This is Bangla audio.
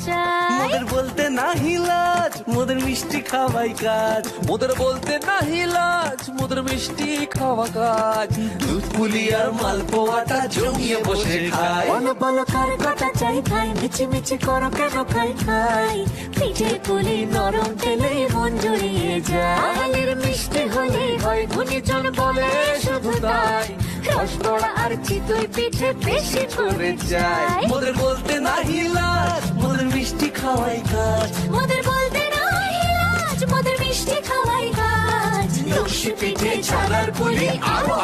চাই। মোদের বলতে নাহি লাজ, মোদের মিষ্টি খাওয়াই কাজ। মোদের বলতে নাহি লাজ, মোদের মিষ্টি খাওয়া কাজ। দুধ পুলি আর মালপোয়াটা জমিয়ে বসে খায়। বলো বলো কার কটা চাই ভাই, মিছি মিছি করো কেন খাই খাই। পিঠে পুলি নরম তেলে মন জড়িয়ে যায়। বাঙালির মিষ্টি হলে হয় গুণীজন বলে শুধু তাই। রসগোল্লা আর চিতই পিঠে বেশি করে যায়। মোদের বলতে নাহি লাজ, মোদের মিষ্টি খাওয়াই কাজ। মোদের বলতে নাই লাজ, মোদের মিষ্টি খাওয়াই কাজ। লস্যি পিঠে ছানার পুলি আরো